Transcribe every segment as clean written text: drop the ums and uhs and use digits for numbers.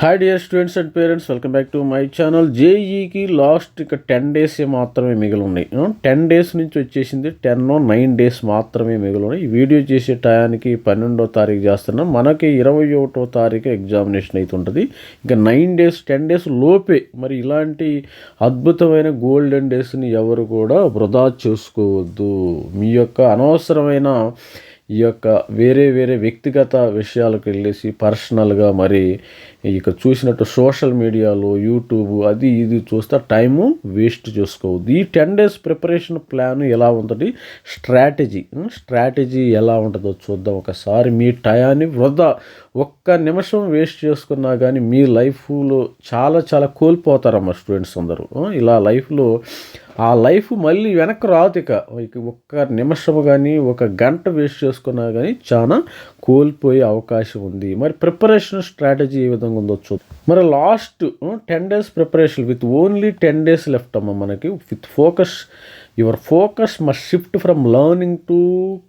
Hi dear students and parents, welcome back to my channel. జేఈకి last ఇక 10 days మాత్రమే మిగిలి ఉన్నాయి. 10 days నుంచి వచ్చేసింది 9 days మాత్రమే మిగిలి ఉన్నాయి. ఈ వీడియో చేసే టయానికి 12వ తారీఖు చేస్తున్నాం. మనకి 21వ తారీఖు ఎగ్జామినేషన్ అయితే ఉంటుంది. ఇంకా 9 days 10 days లోపే మరి ఇలాంటి అద్భుతమైన గోల్డెన్ డేస్ని ఎవరు కూడా వృధా చేసుకోవద్దు. మీ యొక్క అనవసరమైన ఈ యొక్క వేరే వ్యక్తిగత విషయాలకు వెళ్ళేసి పర్సనల్గా మరి ఇక చూసినట్టు సోషల్ మీడియాలో యూట్యూబ్ అది ఇది చూస్తే టైము వేస్ట్ చేసుకోవద్దు. ఈ 10 days ప్రిపరేషన్ ప్లాన్ ఎలా ఉంటుంది, స్ట్రాటజీ ఎలా ఉంటుందో చూద్దాం. ఒకసారి మీ టయాన్ని వృధా ఒక్క నిమిషం వేస్ట్ చేసుకున్నా కానీ మీ లైఫ్లో చాలా కోల్పోతారమ్మా స్టూడెంట్స్ అందరూ. ఇలా లైఫ్లో ఆ లైఫ్ మళ్ళీ వెనక్కి రాదు. ఇక ఒక్క నిమిషం కానీ ఒక గంట వేస్ట్ చేసుకున్నా కానీ చాలా కోల్పోయే అవకాశం ఉంది. మరి ప్రిపరేషన్ స్ట్రాటజీ ఏ విధంగా ఉందో చూద్దాం. మరి last 10 days preparation with only 10 days left అమ్మ మనకి. With focus, your focus must shift from learning to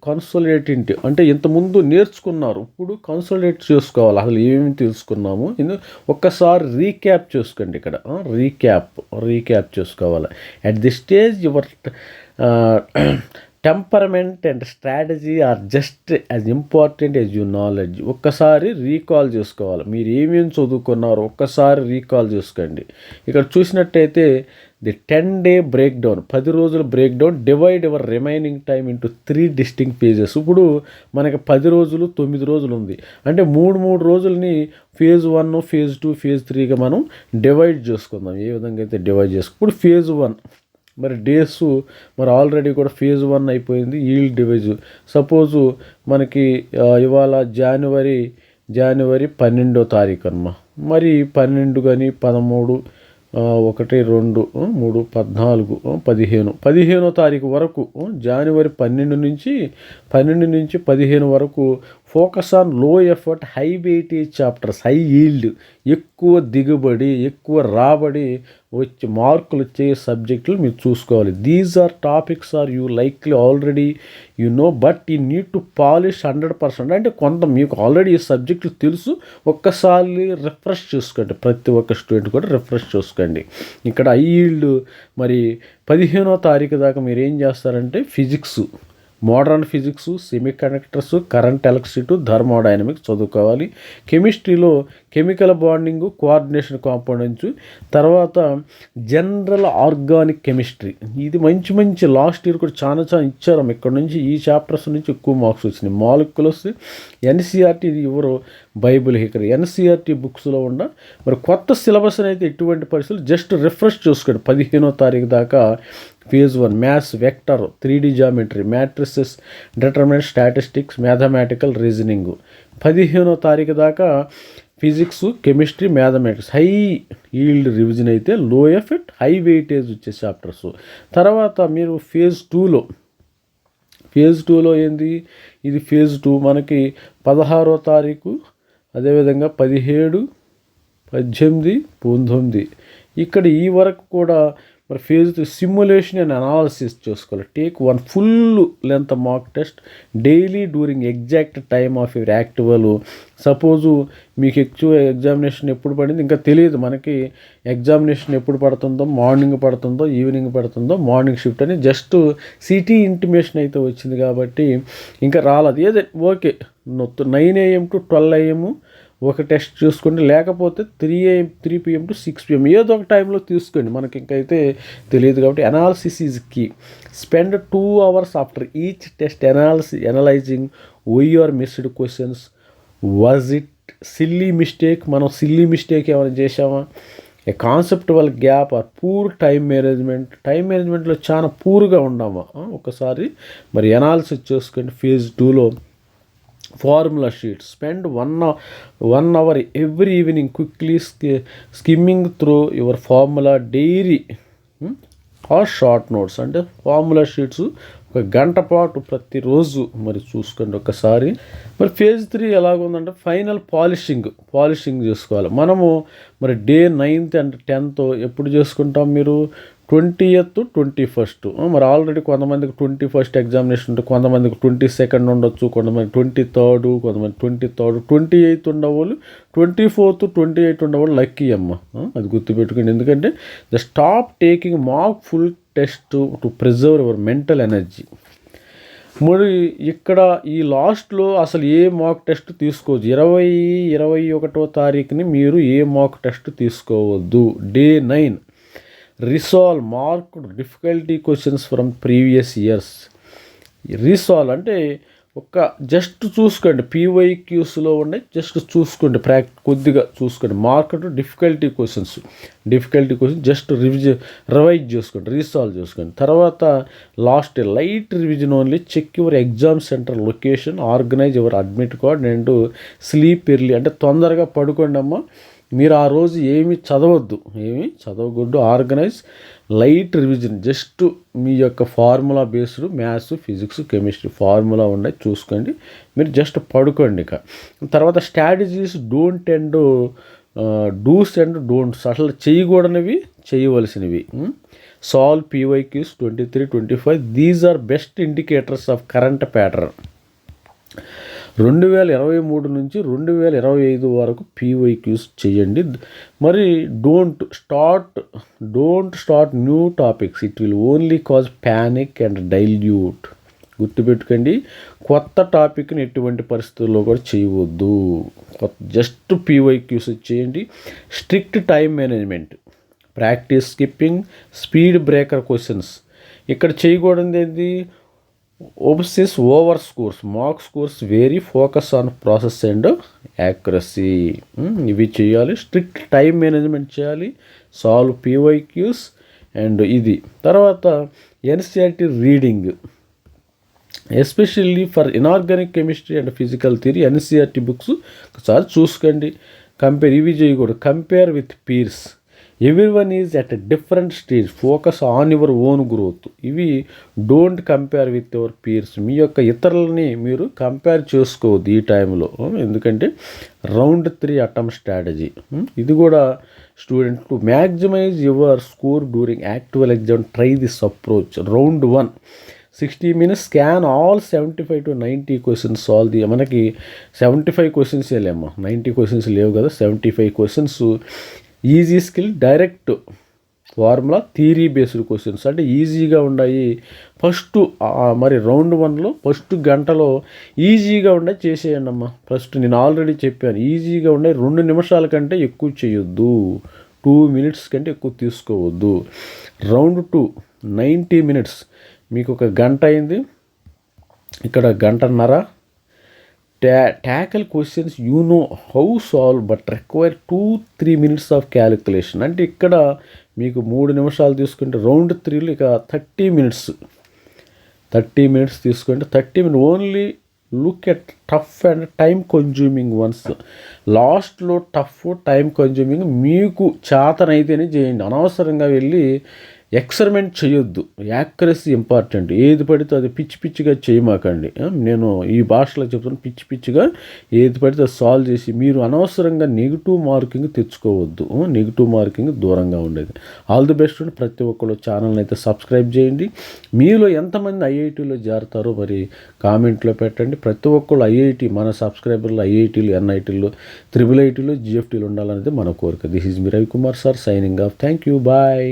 consolidate. అంటే ఇంతకుముందు నేర్చుకున్నారు, ఇప్పుడు కన్సోలిడేట్ చేసుకోవాలి. అసలు ఏమేమి తెలుసుకున్నాము ఒక్కసారి రీక్యాప్ చేసుకోండి. ఇక్కడ రీక్యాప్ చేసుకోవాలి. At the stage your temperament and strategy are just as important as you knowledge. ఒక్కసారి రీకాల్ చేసుకోవాలి. మీరు ఏమేమి చదువుకున్నారో ఒక్కసారి రీకాల్ చేసుకోండి. ఇక్కడ చూసినట్టయితే ది 10 day బ్రేక్ డౌన్, 10 రోజుల break down. Divide your remaining time into 3 distinct phases. ఇప్పుడు మనకి 10 రోజులు 9 రోజులు ఉంది అంటే మూడు రోజులని phase 1, phase 2, phase 3గా మనం డివైడ్ చేసుకుందాం. ఏ విధంగా అయితే డివైడ్ ఇప్పుడు phase 1 మరి డేస్ మరి ఆల్రెడీ కూడా phase 1 అయిపోయింది. ఈల్డ్ డివైజ్ సపోజు మనకి ఇవాళ జనవరి 12వ తారీఖు అమ్మా. మరి 12 కానీ 13, 1, 2, 3, 14, 15వ తారీఖు వరకు, జనవరి 12 నుంచి 15 వరకు ఫోకస్ ఆన్ లో effort high weightage chapters, high yield, ఎక్కువ దిగుబడి ఎక్కువ రాబడి వచ్చి మార్కులు వచ్చే సబ్జెక్టులు మీరు చూసుకోవాలి. These are topics are you likely already you know but you need to polish 100%. అంటే కొంత మీకు ఆల్రెడీ ఈ సబ్జెక్టులు తెలుసు, ఒక్కసారి రిఫ్రెష్ చేసుకోండి. ప్రతి ఒక్క స్టూడెంట్ కూడా రిఫ్రెష్ చేసుకోండి. ఇక్కడ హై ఈల్డ్ మరి 15వ తారీఖు దాకా మీరు ఏం చేస్తారంటే physics, modern physics, semi conductors, current electricity, thermodynamics చదువుకోవాలి. కెమిస్ట్రీలో కెమికల్ బాండింగ్, కోఆర్డినేషన్ కాంపౌండెంట్స్, తర్వాత జనరల్ ఆర్గానిక్ కెమిస్ట్రీ. ఇది మంచి లాస్ట్ ఇయర్ కూడా చాలా ఇచ్చారు. ఇక్కడ నుంచి ఈ చాప్టర్స్ నుంచి ఎక్కువ మార్క్స్ వచ్చినాయి. మాలిక్యులస్, ఎన్సీఆర్టీ, ఇది ఎవరు బైబుల్ ఇక్కడ ఎన్సీఆర్టీ బుక్స్లో మరి కొత్త సిలబస్ అయితే ఎటువంటి పరిస్థితులు జస్ట్ రిఫ్రెష్ చేసుకోండి. 15వ తారీఖు దాకా phase 1 maths, vector, 3D geometry, matrices, determinant, statistics, mathematical reasoning. 15వ తారీఖు దాకా physics, chemistry, mathematics. High yield revision అయితే లో ఎఫెక్ట్ హై వెయిటేజ్ వచ్చే చాప్టర్స్. తర్వాత మీరు phase 2లో ఏంది, ఇది phase 2 మనకి 16వ తారీఖు, అదేవిధంగా 17, 18, 19 ఇక్కడ ఈ వరకు కూడా మరి phase 2 సిమ్యులేషన్ అండ్ అనాలిసిస్ చేసుకోవాలి. Take 1 full length mark test daily during exact time of your actual. Suppose మీకు ఎగ్జామినేషన్ ఎప్పుడు పడింది ఇంకా తెలియదు. మనకి ఎగ్జామినేషన్ ఎప్పుడు పడుతుందో, మార్నింగ్ పడుతుందో, ఈవినింగ్ పడుతుందో, మార్నింగ్ షిఫ్ట్ అని జస్ట్ సిటీ ఇంటిమేషన్ అయితే వచ్చింది కాబట్టి ఇంకా రాలేదు. ఏదే ఓకే 9 AM to 12 AM ఒక టెస్ట్ చూసుకోండి, లేకపోతే 3 PM to 6 PM ఏదో ఒక టైంలో తీసుకోండి. మనకి ఇంకైతే తెలియదు కాబట్టి analysis is key. Spend 2 hours after each test analysing why are missed questions, was it silly mistake, మనం సిల్లీ మిస్టేక్ ఏమైనా చేసామా, a conceptual gap or poor time మేనేజ్మెంట్లో చాలా పూర్గా ఉన్నామా. ఒకసారి మరి అనాలిసిస్ చేసుకోండి. phase 2లో formula sheet, spend 1 hour every evening quickly skimming through your formula diary or short notes. అంటే ఫార్ములా షీట్స్ 1 గంట పాటు ప్రతిరోజు మరి చూసుకోండి ఒకసారి. మరి phase 3 ఎలాగుందంటే ఫైనల్ పాలిషింగ్ చేసుకోవాలి. మనము మరి డే 9th and 10th ఎప్పుడు చేసుకుంటాం, మీరు 20th 21st. మరి ఆల్రెడీ కొంతమందికి 21st ఎగ్జామినేషన్ ఉంటుంది, కొంతమందికి 22nd ఉండొచ్చు, కొంతమంది 23rd, కొంతమంది 23rd, 28th ఉండేవాళ్ళు, 24th 28 ఉండేవాళ్ళు లక్కీ అమ్మ. అది గుర్తుపెట్టుకోండి. ఎందుకంటే the stop taking mock full test to preserve your mental energy. మరి ఇక్కడ ఈ లాస్ట్లో అసలు ఏ మాక్ టెస్ట్ తీసుకోవద్దు. 21వ తారీఖుని మీరు ఏ మాక్ టెస్ట్ తీసుకోవద్దు. Day 9 resolve marked difficulty questions from previous years. Resolve అంటే ఒక జస్ట్ చూసుకోండి, పీవైక్యూస్లో ఉండే జస్ట్ చూసుకోండి, కొద్దిగా చూసుకోండి. Marked difficulty questions just revise చేసుకోండి, రీసాల్వ్ చేసుకోండి. తర్వాత last light revision only, check your exam centre location, organise your admit card and sleep early. అంటే తొందరగా పడుకోండి అమ్మ. మీరు ఆ రోజు ఏమీ చదవకూడదు. ఆర్గనైజ్ లైట్ రివిజన్, జస్ట్ మీ యొక్క formula based maths, physics, chemistry formula ఉన్నాయి చూసుకోండి. మీరు జస్ట్ పడుకోండి. ఇక తర్వాత strategies don't and dos and don'ts, అసలు చేయకూడనివి చేయవలసినవి. Solve PYQs 23, 25. These are best indicators of current pattern. 2023 నుంచి 2025 వరకు పీవైక్యూస్ చేయండి. మరి don't start new topics, it will only cause panic and dilute. గుర్తుపెట్టుకోండి, కొత్త టాపిక్ని ఎటువంటి పరిస్థితుల్లో కూడా చేయవద్దు. జస్ట్ పీవైక్యూస్ చేయండి. Strict time management, practice skipping, speed breaker questions. ఇక్కడ చేయకూడదు ఏంటి, obsess over scores, mark scores vary, focus on process and accuracy. ఇవి చేయాలి. స్ట్రిక్ట్ టైం మేనేజ్మెంట్ చేయాలి. సాల్వ్ పీవైక్యూస్ అండ్ ఇది. తర్వాత NCERT reading, especially for inorganic chemistry and physical theory. NCERT books ఒకసారి చూసుకోండి. ఇవి చేయకూడదు. Compare with peers, everyone is at a different stage, focus on your own growth. ఇవి don't compare with your peers. మీ యొక్క ఇతరులని మీరు కంపేర్ చేసుకోవద్దు ఈ టైంలో. ఎందుకంటే రౌండ్ 3 అటెంప్ట్ స్ట్రాటజీ. ఇది కూడా student to maximise your score during actual exam, try this approach. Round 1 60 minutes scan all 75 to 90 questions solve. మనకి 75 క్వశ్చన్స్ లేమ్మా, 90 క్వశ్చన్స్ లేవు కదా. 75 questions easy skill, direct formula, theory based questions అంటే ఈజీగా ఉన్నాయి. First మరి రౌండ్ 1లో ఫస్ట్ గంటలో ఈజీగా ఉండే చేసేయండి అమ్మ. ఫస్ట్ నేను ఆల్రెడీ చెప్పాను, ఈజీగా ఉండే 2 నిమిషాల కంటే ఎక్కువ చేయొద్దు, 2 minutes కంటే ఎక్కువ తీసుకోవద్దు. రౌండ్ 2 90 minutes, మీకు ఒక గంట అయింది, ఇక్కడ గంటన్నర. tackle questions you know how solve but require 2-3 minutes of calculation. అంటే ఇక్కడ మీకు 3 నిమిషాలు తీసుకుంటే రౌండ్ 3లో ఇక 30 minutes తీసుకుంటే 30 minutes only look at tough and time consuming once. లాస్ట్లో టఫ్ టైం కన్జ్యూమింగ్ మీకు చేతనైతేనే చేయండి. అనవసరంగా వెళ్ళి ఎక్స్పెరిమెంట్ చేయొద్దు. Accuracy important. ఏది పడితే అది పిచ్చిగా చేయమాకండి. నేను ఈ భాషలో చెప్తాను, పిచ్చిగా ఏది పడితే అది సాల్వ్ చేసి మీరు అనవసరంగా నెగిటివ్ మార్కింగ్ తెచ్చుకోవద్దు. నెగిటివ్ మార్కింగ్ దూరంగా ఉండేది. All the best. ప్రతి ఒక్కరు ఛానల్ని అయితే సబ్స్క్రైబ్ చేయండి. మీలో ఎంతమంది ఐఐటీలో చేరతారో మరి కామెంట్లో పెట్టండి. ప్రతి ఒక్కరు ఐఐటీ, మన సబ్స్క్రైబర్లు ఐఐటీలు, ఎన్ఐటీలు, IIITలు, GFTలు ఉండాలనేది మన కోరిక. This is me Ravikumar sir signing off. Thank you, bye.